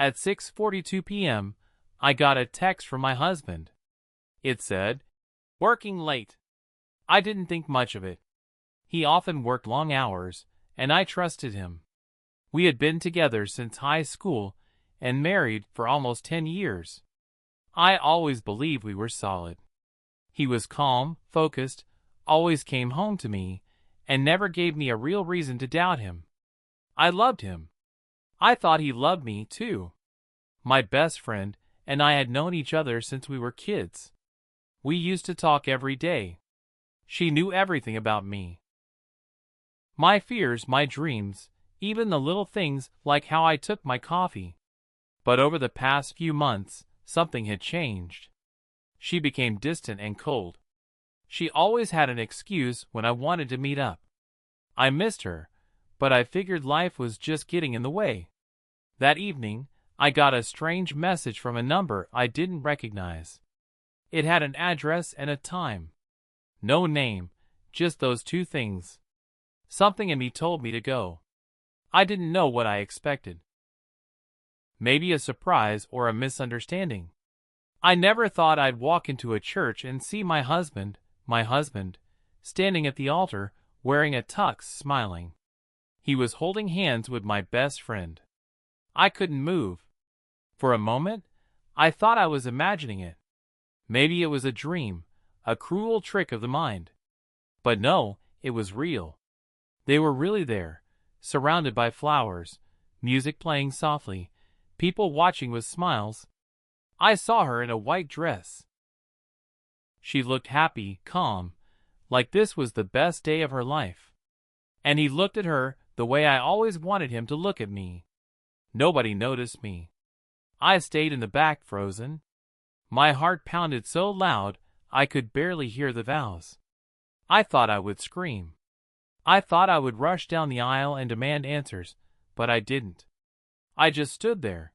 At 6:42 p.m., I got a text from my husband. It said, "Working late." I didn't think much of it. He often worked long hours, and I trusted him. We had been together since high school and married for almost 10 years. I always believed we were solid. He was calm, focused, always came home to me, and never gave me a real reason to doubt him. I loved him. I thought he loved me, too. My best friend and I had known each other since we were kids. We used to talk every day. She knew everything about me. My fears, my dreams, even the little things like how I took my coffee. But over the past few months, something had changed. She became distant and cold. She always had an excuse when I wanted to meet up. I missed her, but I figured life was just getting in the way. That evening, I got a strange message from a number I didn't recognize. It had an address and a time. No name, just those two things. Something in me told me to go. I didn't know what I expected. Maybe a surprise or a misunderstanding. I never thought I'd walk into a church and see my husband, standing at the altar, wearing a tux, smiling. He was holding hands with my best friend. I couldn't move. For a moment, I thought I was imagining it. Maybe it was a dream, a cruel trick of the mind. But no, it was real. They were really there, surrounded by flowers, music playing softly, people watching with smiles. I saw her in a white dress. She looked happy, calm, like this was the best day of her life. And he looked at her the way I always wanted him to look at me. Nobody noticed me. I stayed in the back, frozen. My heart pounded so loud I could barely hear the vows. I thought I would scream. I thought I would rush down the aisle and demand answers, but I didn't. I just stood there.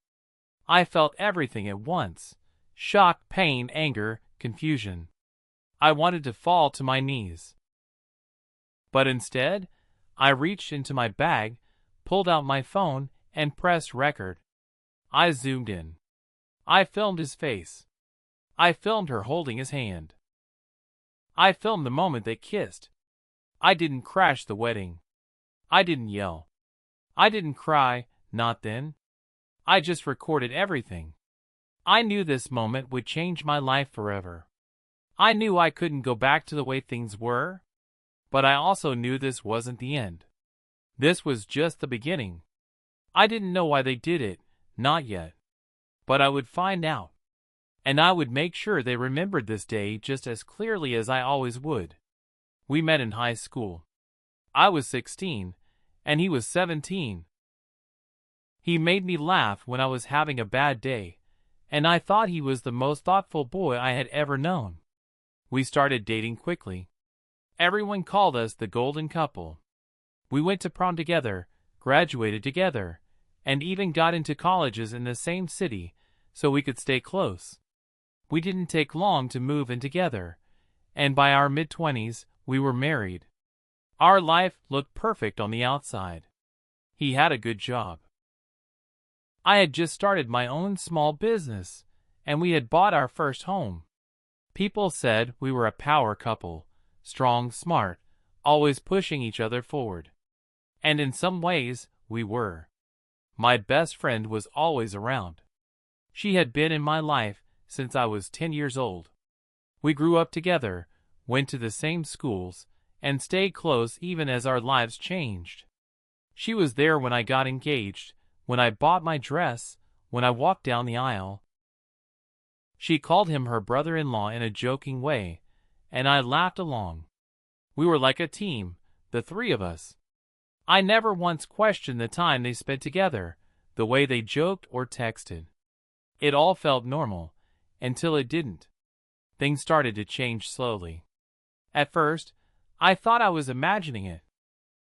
I felt everything at once: shock, pain, anger, confusion. I wanted to fall to my knees. But instead, I reached into my bag, pulled out my phone, and pressed record. I zoomed in. I filmed his face. I filmed her holding his hand. I filmed the moment they kissed. I didn't crash the wedding. I didn't yell. I didn't cry, not then. I just recorded everything. I knew this moment would change my life forever. I knew I couldn't go back to the way things were, but I also knew this wasn't the end. This was just the beginning. I didn't know why they did it, not yet. But I would find out. And I would make sure they remembered this day just as clearly as I always would. We met in high school. I was 16, and he was 17. He made me laugh when I was having a bad day, and I thought he was the most thoughtful boy I had ever known. We started dating quickly. Everyone called us the golden couple. We went to prom together, graduated together, and even got into colleges in the same city so we could stay close. We didn't take long to move in together, and by our mid-20s, we were married. Our life looked perfect on the outside. He had a good job. I had just started my own small business, and we had bought our first home. People said we were a power couple, strong, smart, always pushing each other forward. And in some ways, we were. My best friend was always around. She had been in my life since I was 10 years old. We grew up together, went to the same schools, and stayed close even as our lives changed. She was there when I got engaged, when I bought my dress, when I walked down the aisle. She called him her brother-in-law in a joking way, and I laughed along. We were like a team, the three of us. I never once questioned the time they spent together, the way they joked or texted. It all felt normal, until it didn't. Things started to change slowly. At first, I thought I was imagining it.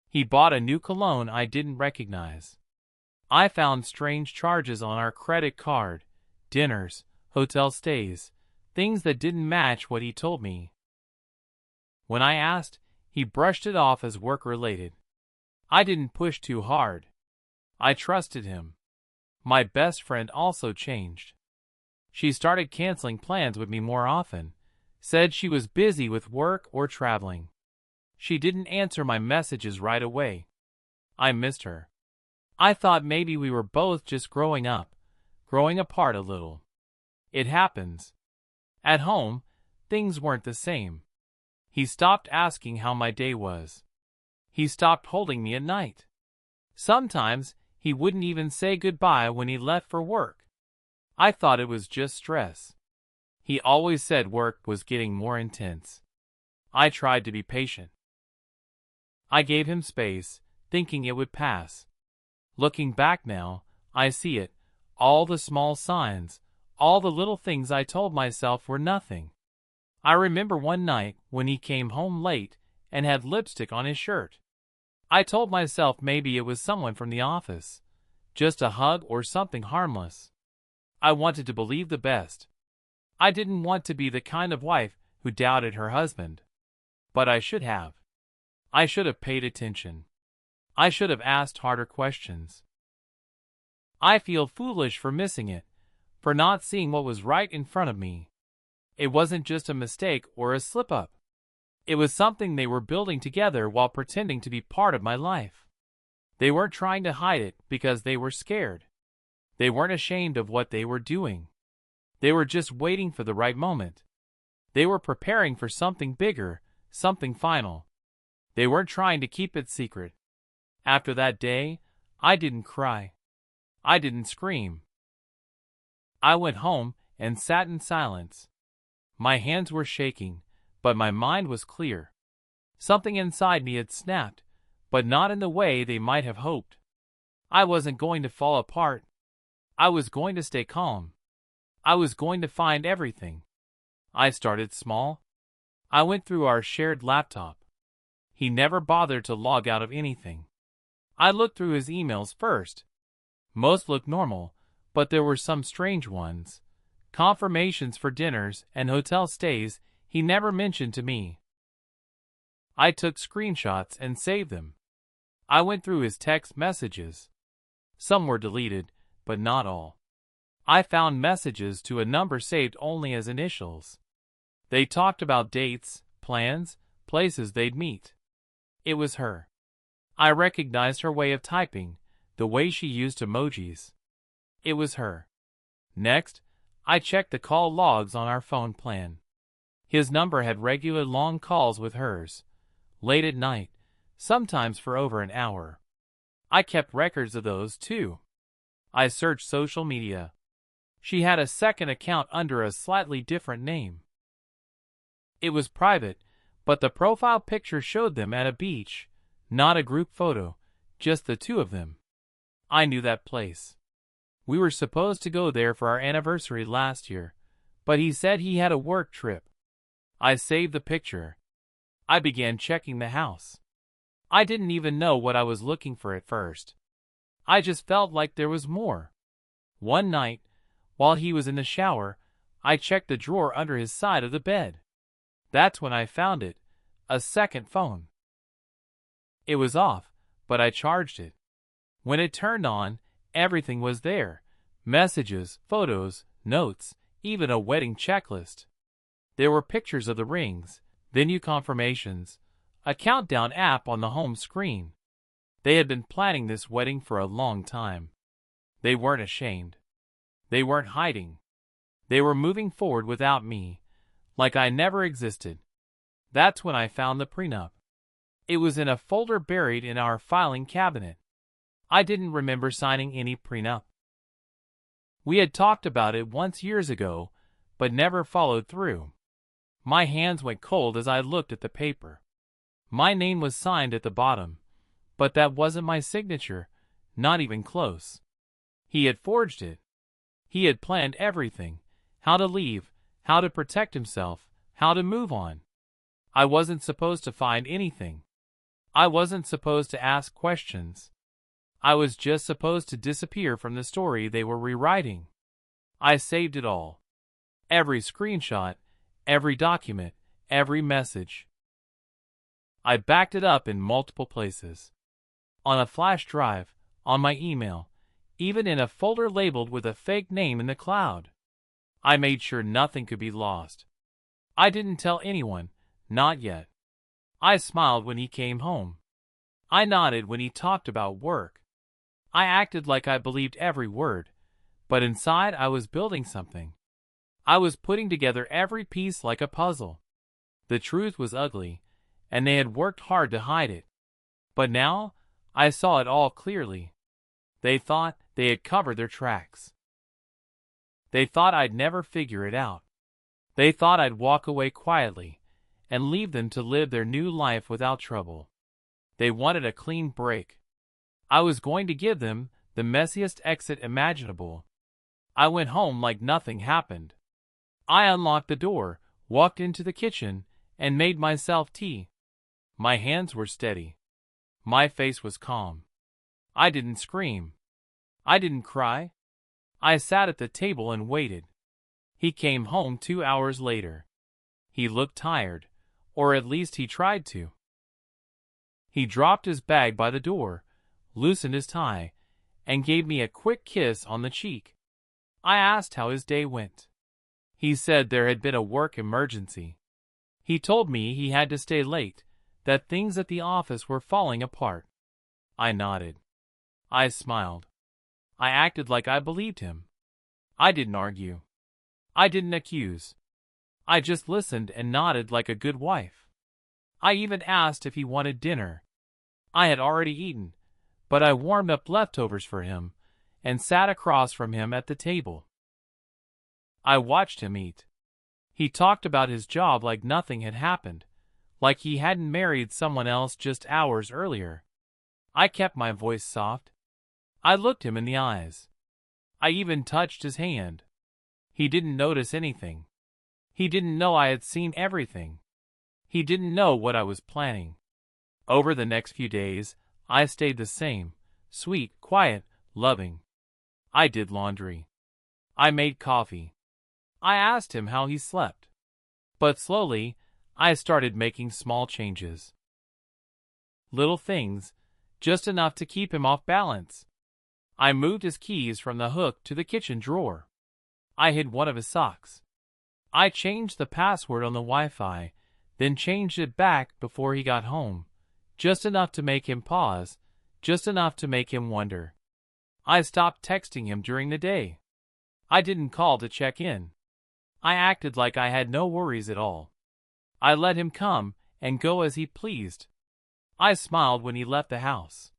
He bought a new cologne I didn't recognize. I found strange charges on our credit card, dinners, hotel stays, things that didn't match what he told me. When I asked, he brushed it off as work-related. I didn't push too hard. I trusted him. My best friend also changed. She started canceling plans with me more often, said she was busy with work or traveling. She didn't answer my messages right away. I missed her. I thought maybe we were both just growing up, growing apart a little. It happens. At home, things weren't the same. He stopped asking how my day was. He stopped holding me at night. Sometimes, he wouldn't even say goodbye when he left for work. I thought it was just stress. He always said work was getting more intense. I tried to be patient. I gave him space, thinking it would pass. Looking back now, I see it, all the small signs, all the little things I told myself were nothing. I remember one night when he came home late and had lipstick on his shirt. I told myself maybe it was someone from the office, just a hug or something harmless. I wanted to believe the best. I didn't want to be the kind of wife who doubted her husband. But I should have. I should have paid attention. I should have asked harder questions. I feel foolish for missing it, for not seeing what was right in front of me. It wasn't just a mistake or a slip-up. It was something they were building together while pretending to be part of my life. They weren't trying to hide it because they were scared. They weren't ashamed of what they were doing. They were just waiting for the right moment. They were preparing for something bigger, something final. They weren't trying to keep it secret. After that day, I didn't cry. I didn't scream. I went home and sat in silence. My hands were shaking, but my mind was clear. Something inside me had snapped, but not in the way they might have hoped. I wasn't going to fall apart. I was going to stay calm. I was going to find everything. I started small. I went through our shared laptop. He never bothered to log out of anything. I looked through his emails first. Most looked normal, but there were some strange ones. Confirmations for dinners and hotel stays he never mentioned to me. I took screenshots and saved them. I went through his text messages. Some were deleted, but not all. I found messages to a number saved only as initials. They talked about dates, plans, places they'd meet. It was her. I recognized her way of typing, the way she used emojis. It was her. Next, I checked the call logs on our phone plan. His number had regular long calls with hers, late at night, sometimes for over an hour. I kept records of those too. I searched social media. She had a second account under a slightly different name. It was private, but the profile picture showed them at a beach, not a group photo, just the two of them. I knew that place. We were supposed to go there for our anniversary last year, but he said he had a work trip. I saved the picture. I began checking the house. I didn't even know what I was looking for at first. I just felt like there was more. One night, while he was in the shower, I checked the drawer under his side of the bed. That's when I found it, a second phone. It was off, but I charged it. When it turned on, everything was there. Messages, photos, notes, even a wedding checklist. There were pictures of the rings, venue confirmations, a countdown app on the home screen. They had been planning this wedding for a long time. They weren't ashamed. They weren't hiding. They were moving forward without me, like I never existed. That's when I found the prenup. It was in a folder buried in our filing cabinet. I didn't remember signing any prenup. We had talked about it once years ago, but never followed through. My hands went cold as I looked at the paper. My name was signed at the bottom, but that wasn't my signature, not even close. He had forged it. He had planned everything, how to leave, how to protect himself, how to move on. I wasn't supposed to find anything. I wasn't supposed to ask questions. I was just supposed to disappear from the story they were rewriting. I saved it all. Every screenshot, every document, every message. I backed it up in multiple places. On a flash drive, on my email, even in a folder labeled with a fake name in the cloud. I made sure nothing could be lost. I didn't tell anyone, not yet. I smiled when he came home. I nodded when he talked about work. I acted like I believed every word, but inside I was building something. I was putting together every piece like a puzzle. The truth was ugly, and they had worked hard to hide it. But now, I saw it all clearly. They thought they had covered their tracks. They thought I'd never figure it out. They thought I'd walk away quietly and leave them to live their new life without trouble. They wanted a clean break. I was going to give them the messiest exit imaginable. I went home like nothing happened. I unlocked the door, walked into the kitchen, and made myself tea. My hands were steady. My face was calm. I didn't scream. I didn't cry. I sat at the table and waited. He came home 2 hours later. He looked tired, or at least he tried to. He dropped his bag by the door, loosened his tie, and gave me a quick kiss on the cheek. I asked how his day went. He said there had been a work emergency. He told me he had to stay late, that things at the office were falling apart. I nodded. I smiled. I acted like I believed him. I didn't argue. I didn't accuse. I just listened and nodded like a good wife. I even asked if he wanted dinner. I had already eaten, but I warmed up leftovers for him and sat across from him at the table. I watched him eat. He talked about his job like nothing had happened, like he hadn't married someone else just hours earlier. I kept my voice soft. I looked him in the eyes. I even touched his hand. He didn't notice anything. He didn't know I had seen everything. He didn't know what I was planning. Over the next few days, I stayed the same, sweet, quiet, loving. I did laundry. I made coffee. I asked him how he slept. But slowly, I started making small changes. Little things, just enough to keep him off balance. I moved his keys from the hook to the kitchen drawer. I hid one of his socks. I changed the password on the Wi-Fi, then changed it back before he got home, just enough to make him pause, just enough to make him wonder. I stopped texting him during the day. I didn't call to check in. I acted like I had no worries at all. I let him come and go as he pleased. I smiled when he left the house.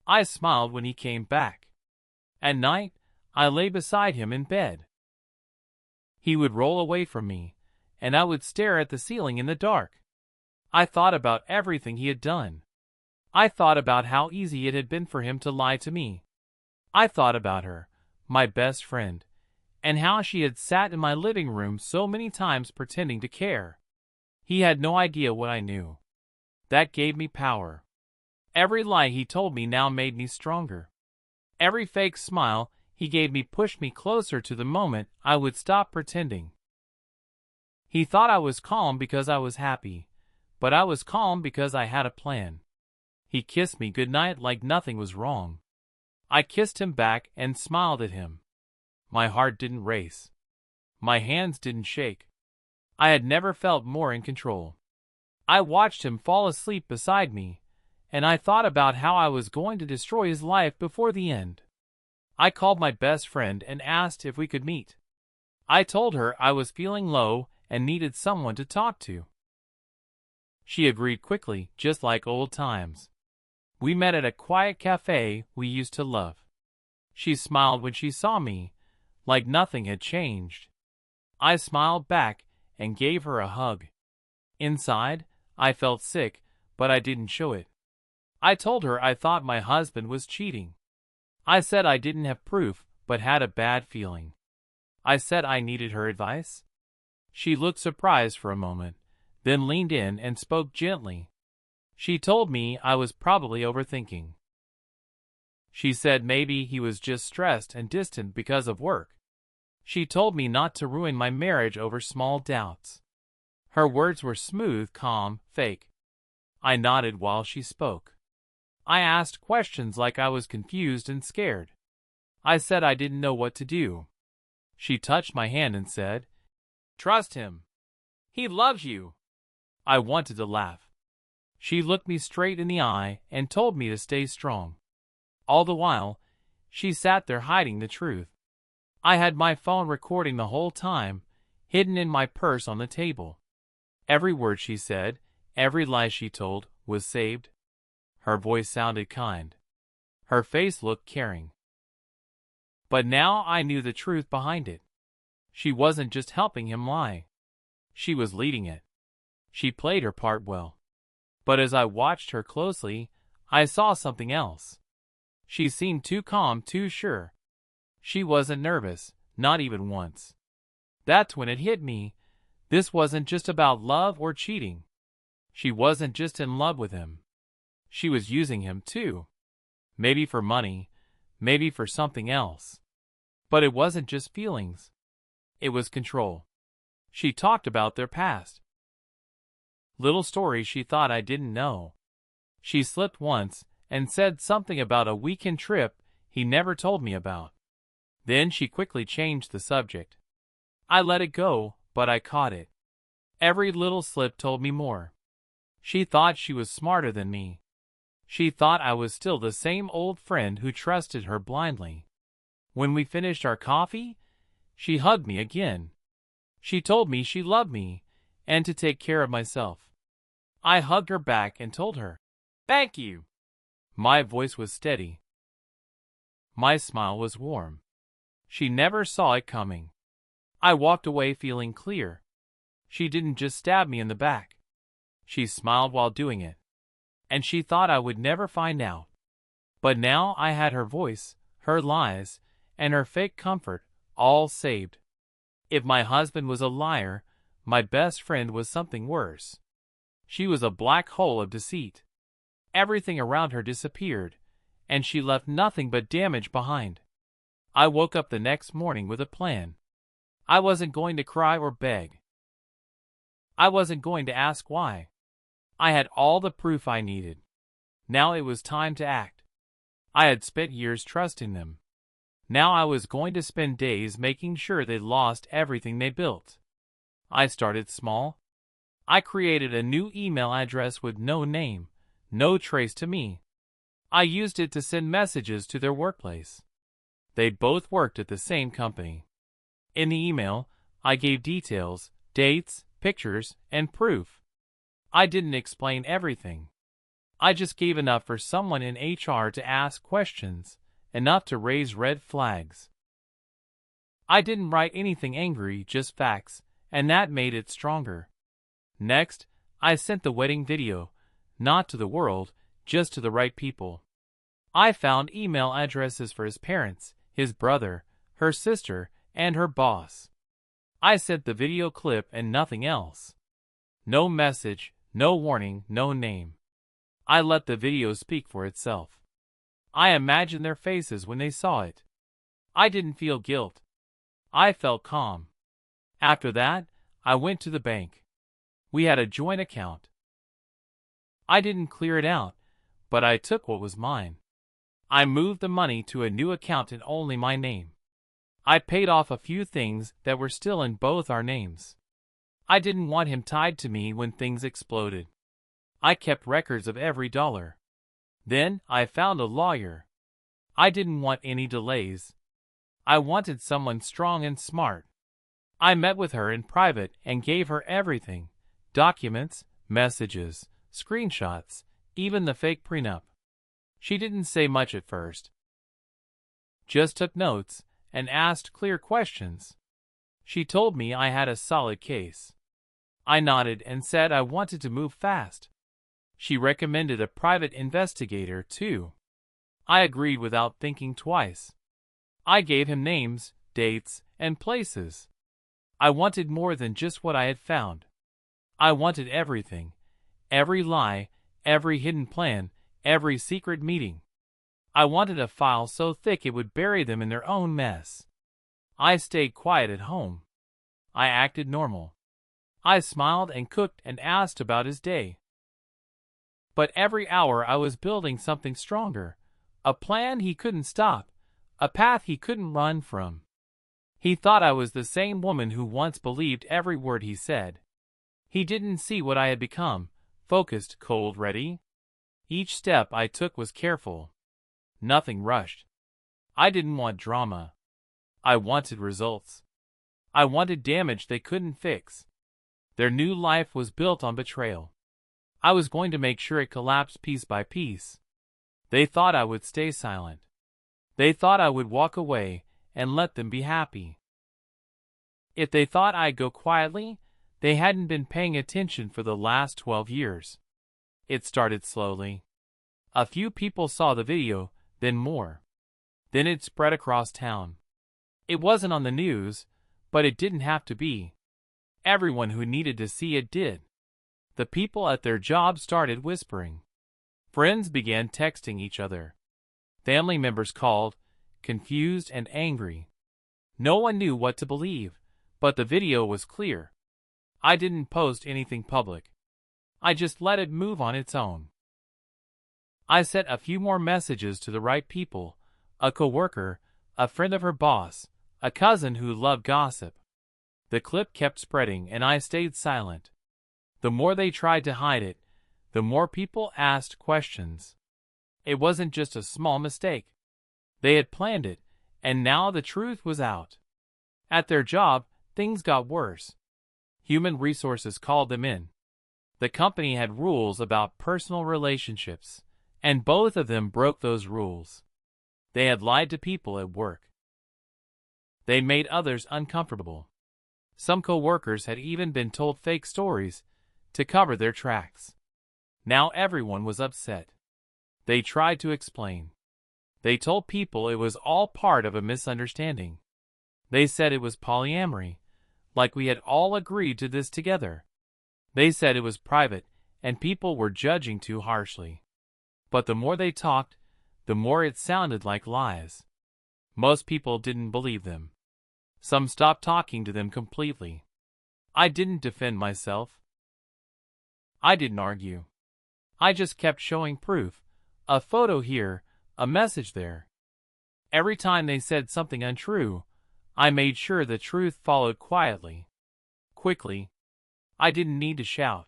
I smiled when he came back. At night, I lay beside him in bed. He would roll away from me, and I would stare at the ceiling in the dark. I thought about everything he had done. I thought about how easy it had been for him to lie to me. I thought about her, my best friend, and how she had sat in my living room so many times pretending to care. He had no idea what I knew. That gave me power. Every lie he told me now made me stronger. Every fake smile he gave me pushed me closer to the moment I would stop pretending. He thought I was calm because I was happy, but I was calm because I had a plan. He kissed me goodnight like nothing was wrong. I kissed him back and smiled at him. My heart didn't race. My hands didn't shake. I had never felt more in control. I watched him fall asleep beside me, and I thought about how I was going to destroy his life before the end. I called my best friend and asked if we could meet. I told her I was feeling low and needed someone to talk to. She agreed quickly, just like old times. We met at a quiet cafe we used to love. She smiled when she saw me, like nothing had changed. I smiled back and gave her a hug. Inside, I felt sick, but I didn't show it. I told her I thought my husband was cheating. I said I didn't have proof, but had a bad feeling. I said I needed her advice. She looked surprised for a moment, then leaned in and spoke gently. She told me I was probably overthinking. She said maybe he was just stressed and distant because of work. She told me not to ruin my marriage over small doubts. Her words were smooth, calm, fake. I nodded while she spoke. I asked questions like I was confused and scared. I said I didn't know what to do. She touched my hand and said, "Trust him. He loves you." I wanted to laugh. She looked me straight in the eye and told me to stay strong. All the while, she sat there hiding the truth. I had my phone recording the whole time, hidden in my purse on the table. Every word she said, every lie she told, was saved. Her voice sounded kind. Her face looked caring. But now I knew the truth behind it. She wasn't just helping him lie. She was leading it. She played her part well. But as I watched her closely, I saw something else. She seemed too calm, too sure. She wasn't nervous, not even once. That's when it hit me. This wasn't just about love or cheating. She wasn't just in love with him. She was using him too. Maybe for money, maybe for something else. But it wasn't just feelings. It was control. She talked about their past. Little stories she thought I didn't know. She slipped once and said something about a weekend trip he never told me about. Then she quickly changed the subject. I let it go, but I caught it. Every little slip told me more. She thought she was smarter than me. She thought I was still the same old friend who trusted her blindly. When we finished our coffee, she hugged me again. She told me she loved me and to take care of myself. I hugged her back and told her, "Thank you." My voice was steady. My smile was warm. She never saw it coming. I walked away feeling clear. She didn't just stab me in the back. She smiled while doing it. And she thought I would never find out. But now I had her voice, her lies, and her fake comfort, all saved. If my husband was a liar, my best friend was something worse. She was a black hole of deceit. Everything around her disappeared, and she left nothing but damage behind. I woke up the next morning with a plan. I wasn't going to cry or beg. I wasn't going to ask why. I had all the proof I needed. Now it was time to act. I had spent years trusting them. Now I was going to spend days making sure they lost everything they built. I started small. I created a new email address with no name, no trace to me. I used it to send messages to their workplace. They both worked at the same company. In the email, I gave details, dates, pictures, and proof. I didn't explain everything. I just gave enough for someone in HR to ask questions, enough to raise red flags. I didn't write anything angry, just facts, and that made it stronger. Next, I sent the wedding video, not to the world, just to the right people. I found email addresses for his parents, his brother, her sister, and her boss. I sent the video clip and nothing else. No message, no warning, no name. I let the video speak for itself. I imagined their faces when they saw it. I didn't feel guilt. I felt calm. After that, I went to the bank. We had a joint account. I didn't clear it out, but I took what was mine. I moved the money to a new account in only my name. I paid off a few things that were still in both our names. I didn't want him tied to me when things exploded. I kept records of every dollar. Then I found a lawyer. I didn't want any delays. I wanted someone strong and smart. I met with her in private and gave her everything: documents, messages, screenshots, even the fake prenup. She didn't say much at first. Just took notes and asked clear questions. She told me I had a solid case. I nodded and said I wanted to move fast. She recommended a private investigator, too. I agreed without thinking twice. I gave him names, dates, and places. I wanted more than just what I had found. I wanted everything. Every lie, every hidden plan, every secret meeting. I wanted a file so thick it would bury them in their own mess. I stayed quiet at home. I acted normal. I smiled and cooked and asked about his day. But every hour I was building something stronger, a plan he couldn't stop, a path he couldn't run from. He thought I was the same woman who once believed every word he said. He didn't see what I had become, focused, cold, ready. Each step I took was careful. Nothing rushed. I didn't want drama. I wanted results. I wanted damage they couldn't fix. Their new life was built on betrayal. I was going to make sure it collapsed piece by piece. They thought I would stay silent. They thought I would walk away and let them be happy. If they thought I'd go quietly, they hadn't been paying attention for the last 12 years. It started slowly. A few people saw the video, then more. Then it spread across town. It wasn't on the news, but it didn't have to be. Everyone who needed to see it did. The people at their jobs started whispering. Friends began texting each other. Family members called, confused and angry. No one knew what to believe, but the video was clear. I didn't post anything public. I just let it move on its own. I sent a few more messages to the right people, a coworker, a friend of her boss, a cousin who loved gossip. The clip kept spreading and I stayed silent. The more they tried to hide it, the more people asked questions. It wasn't just a small mistake. They had planned it, and now the truth was out. At their job, things got worse. Human resources called them in. The company had rules about personal relationships, and both of them broke those rules. They had lied to people at work. They made others uncomfortable. Some coworkers had even been told fake stories to cover their tracks. Now everyone was upset. They tried to explain. They told people it was all part of a misunderstanding. They said it was polyamory, like we had all agreed to this together. They said it was private, and people were judging too harshly. But the more they talked, the more it sounded like lies. Most people didn't believe them. Some stopped talking to them completely. I didn't defend myself. I didn't argue. I just kept showing proof, a photo here, a message there. Every time they said something untrue, I made sure the truth followed quietly. Quickly. I didn't need to shout.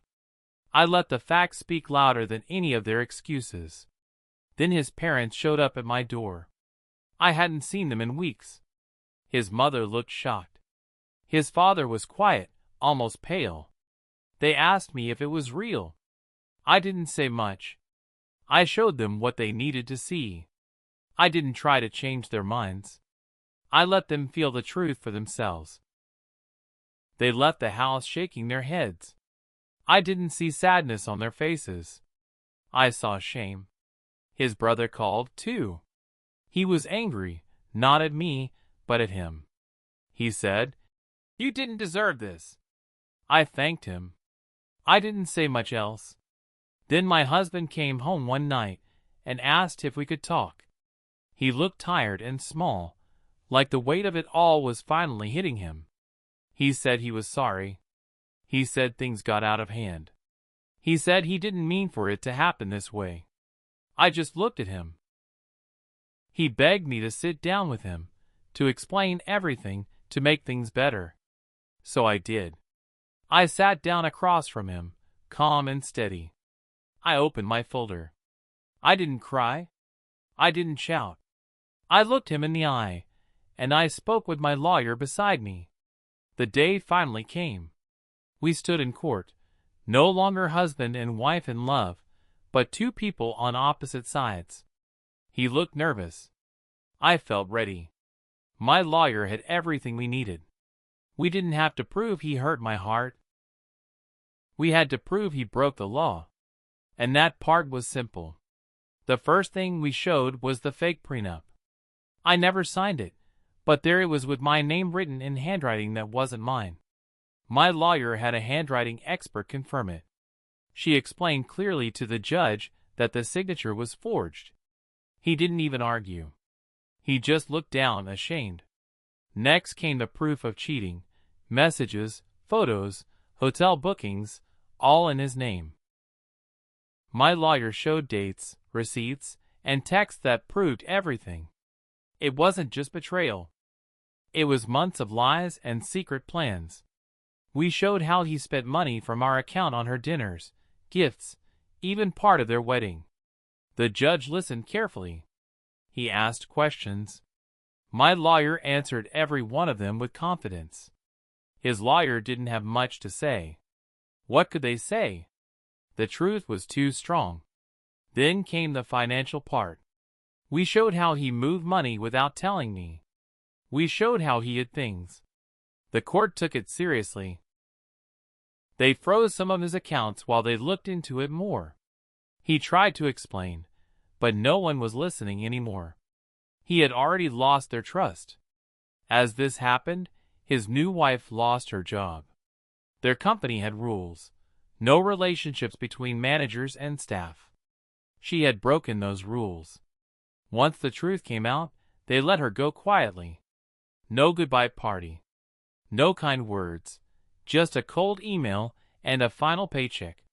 I let the facts speak louder than any of their excuses. Then his parents showed up at my door. I hadn't seen them in weeks. His mother looked shocked. His father was quiet, almost pale. They asked me if it was real. I didn't say much. I showed them what they needed to see. I didn't try to change their minds. I let them feel the truth for themselves. They left the house shaking their heads. I didn't see sadness on their faces. I saw shame. His brother called, too. He was angry, not at me, but at him. He said, "You didn't deserve this." I thanked him. I didn't say much else. Then my husband came home one night and asked if we could talk. He looked tired and small, like the weight of it all was finally hitting him. He said he was sorry. He said things got out of hand. He said he didn't mean for it to happen this way. I just looked at him. He begged me to sit down with him, to explain everything, to make things better. So I did. I sat down across from him, calm and steady. I opened my folder. I didn't cry. I didn't shout. I looked him in the eye, and I spoke with my lawyer beside me. The day finally came. We stood in court, no longer husband and wife in love, but two people on opposite sides. He looked nervous. I felt ready. My lawyer had everything we needed. We didn't have to prove he hurt my heart. We had to prove he broke the law. And that part was simple. The first thing we showed was the fake prenup. I never signed it, but there it was with my name written in handwriting that wasn't mine. My lawyer had a handwriting expert confirm it. She explained clearly to the judge that the signature was forged. He didn't even argue. He just looked down, ashamed. Next came the proof of cheating, messages, photos, hotel bookings, all in his name. My lawyer showed dates, receipts, and texts that proved everything. It wasn't just betrayal. It was months of lies and secret plans. We showed how he spent money from our account on her dinners, gifts, even part of their wedding. The judge listened carefully. He asked questions. My lawyer answered every one of them with confidence. His lawyer didn't have much to say. What could they say? The truth was too strong. Then came the financial part. We showed how he moved money without telling me. We showed how he hid things. The court took it seriously. They froze some of his accounts while they looked into it more. He tried to explain, but no one was listening anymore. He had already lost their trust. As this happened, his new wife lost her job. Their company had rules. No relationships between managers and staff. She had broken those rules. Once the truth came out, they let her go quietly. No goodbye party. No kind words. Just a cold email and a final paycheck.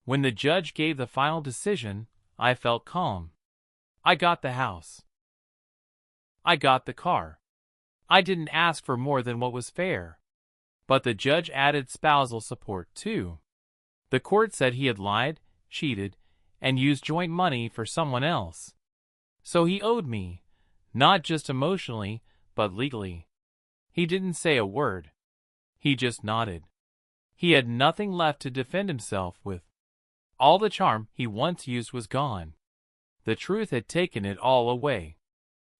When the judge gave the final decision, I felt calm. I got the house. I got the car. I didn't ask for more than what was fair. But the judge added spousal support too. The court said he had lied, cheated, and used joint money for someone else. So he owed me, not just emotionally, but legally. He didn't say a word. He just nodded. He had nothing left to defend himself with. All the charm he once used was gone. The truth had taken it all away.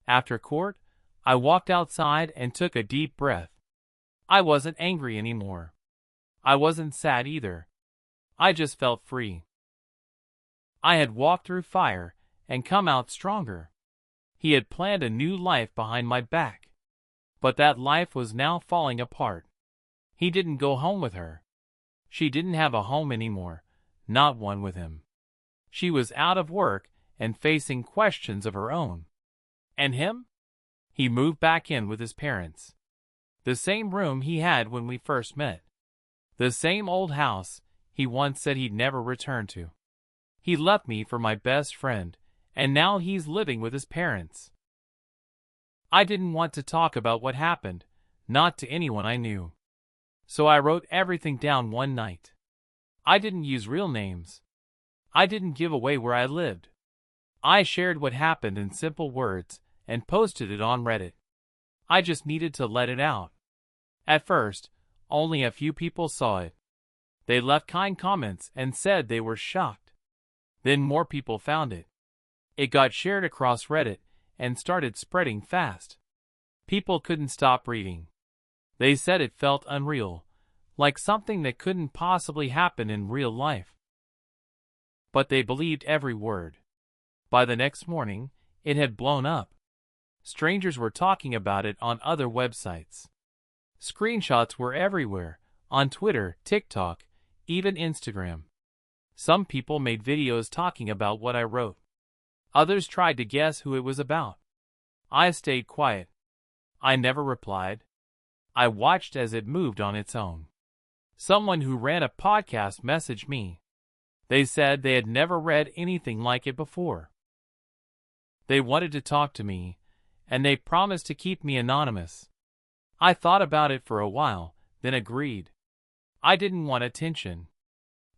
After court, I walked outside and took a deep breath. I wasn't angry anymore. I wasn't sad either. I just felt free. I had walked through fire and come out stronger. He had planned a new life behind my back. But that life was now falling apart. He didn't go home with her. She didn't have a home anymore, not one with him. She was out of work and facing questions of her own. And him? He moved back in with his parents. The same room he had when we first met. The same old house he once said he'd never return to. He left me for my best friend, and now he's living with his parents. I didn't want to talk about what happened, not to anyone I knew. So I wrote everything down one night. I didn't use real names. I didn't give away where I lived. I shared what happened in simple words and posted it on Reddit. I just needed to let it out. At first, only a few people saw it. They left kind comments and said they were shocked. Then more people found it. It got shared across Reddit and started spreading fast. People couldn't stop reading. They said it felt unreal, like something that couldn't possibly happen in real life. But they believed every word. By the next morning, it had blown up. Strangers were talking about it on other websites. Screenshots were everywhere, on Twitter, TikTok, even Instagram. Some people made videos talking about what I wrote. Others tried to guess who it was about. I stayed quiet. I never replied. I watched as it moved on its own. Someone who ran a podcast messaged me. They said they had never read anything like it before. They wanted to talk to me, and they promised to keep me anonymous. I thought about it for a while, then agreed. I didn't want attention.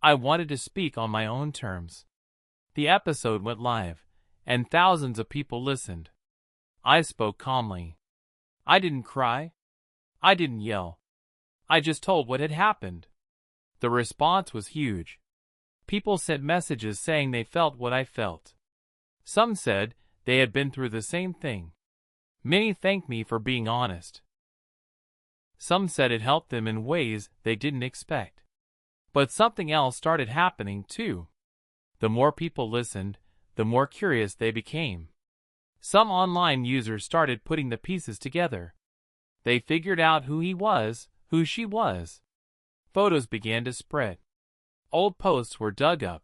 I wanted to speak on my own terms. The episode went live, and thousands of people listened. I spoke calmly. I didn't cry. I didn't yell. I just told what had happened. The response was huge. People sent messages saying they felt what I felt. Some said they had been through the same thing. Many thanked me for being honest. Some said it helped them in ways they didn't expect. But something else started happening too. The more people listened, the more curious they became. Some online users started putting the pieces together. They figured out who he was, who she was. Photos began to spread. Old posts were dug up.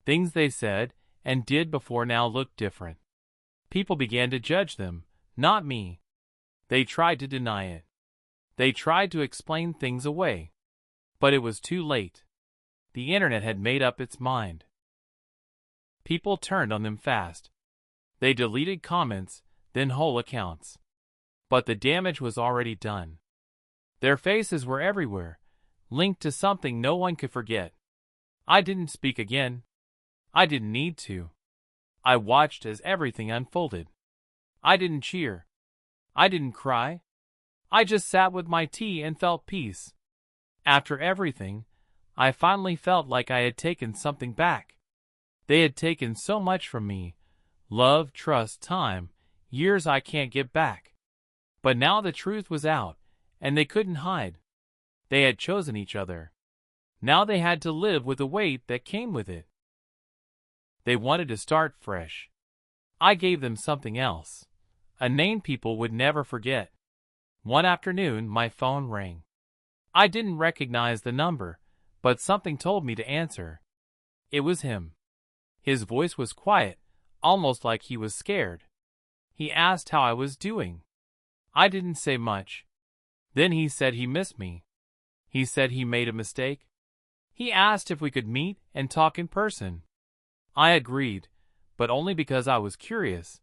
Things they said and did before now looked different. People began to judge them, not me. They tried to deny it. They tried to explain things away. But it was too late. The internet had made up its mind. People turned on them fast. They deleted comments, then whole accounts. But the damage was already done. Their faces were everywhere, linked to something no one could forget. I didn't speak again. I didn't need to. I watched as everything unfolded. I didn't cheer. I didn't cry. I just sat with my tea and felt peace. After everything, I finally felt like I had taken something back. They had taken so much from me: love, trust, time, years I can't get back. But now the truth was out, and they couldn't hide. They had chosen each other. Now they had to live with the weight that came with it. They wanted to start fresh. I gave them something else, a name people would never forget. One afternoon, my phone rang. I didn't recognize the number, but something told me to answer. It was him. His voice was quiet, almost like he was scared. He asked how I was doing. I didn't say much. Then he said he missed me. He said he made a mistake. He asked if we could meet and talk in person. I agreed, but only because I was curious.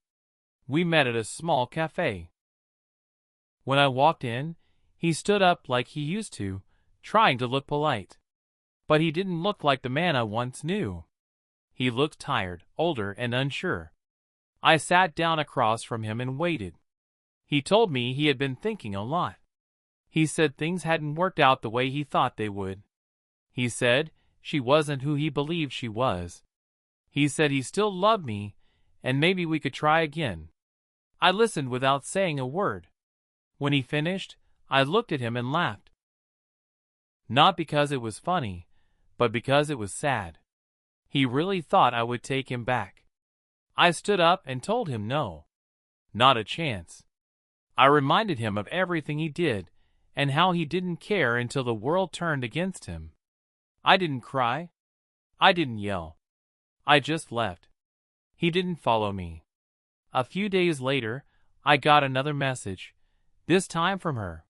We met at a small cafe. When I walked in, he stood up like he used to, trying to look polite. But he didn't look like the man I once knew. He looked tired, older, and unsure. I sat down across from him and waited. He told me he had been thinking a lot. He said things hadn't worked out the way he thought they would. He said she wasn't who he believed she was. He said he still loved me, and maybe we could try again. I listened without saying a word. When he finished, I looked at him and laughed. Not because it was funny, but because it was sad. He really thought I would take him back. I stood up and told him no. Not a chance. I reminded him of everything he did and how he didn't care until the world turned against him. I didn't cry. I didn't yell. I just left. He didn't follow me. A few days later, I got another message, this time from her.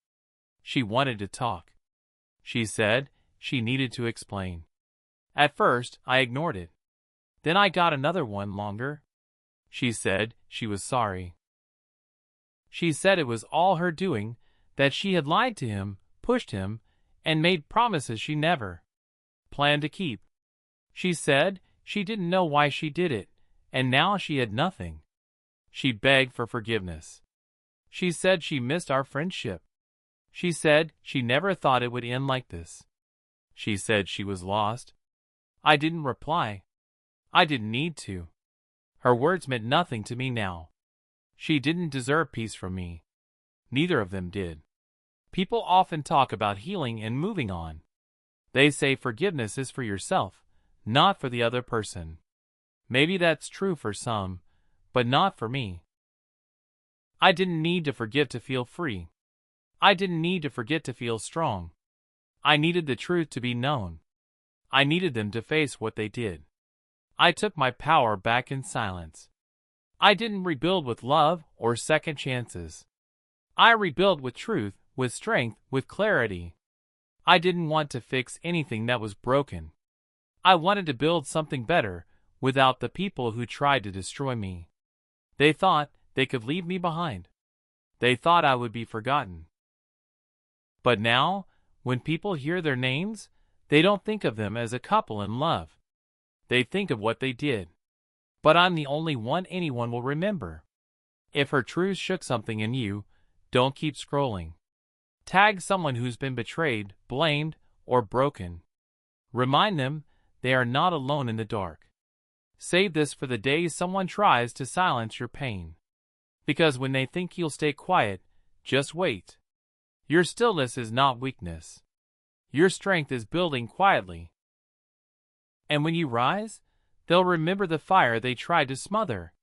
She wanted to talk. She said she needed to explain. At first, I ignored it. Then I got another one longer. She said she was sorry. She said it was all her doing, that she had lied to him, pushed him, and made promises she never planned to keep. She said she didn't know why she did it, and now she had nothing. She begged for forgiveness. She said she missed our friendship. She said she never thought it would end like this. She said she was lost. I didn't reply. I didn't need to. Her words meant nothing to me now. She didn't deserve peace from me. Neither of them did. People often talk about healing and moving on. They say forgiveness is for yourself, not for the other person. Maybe that's true for some, but not for me. I didn't need to forgive to feel free. I didn't need to forget to feel strong. I needed the truth to be known. I needed them to face what they did. I took my power back in silence. I didn't rebuild with love or second chances. I rebuilt with truth, with strength, with clarity. I didn't want to fix anything that was broken. I wanted to build something better without the people who tried to destroy me. They thought they could leave me behind. They thought I would be forgotten. But now, when people hear their names, they don't think of them as a couple in love. They think of what they did. But I'm the only one anyone will remember. If her truth shook something in you, don't keep scrolling. Tag someone who's been betrayed, blamed, or broken. Remind them they are not alone in the dark. Save this for the days someone tries to silence your pain. Because when they think you'll stay quiet, just wait. Your stillness is not weakness. Your strength is building quietly. And when you rise, they'll remember the fire they tried to smother.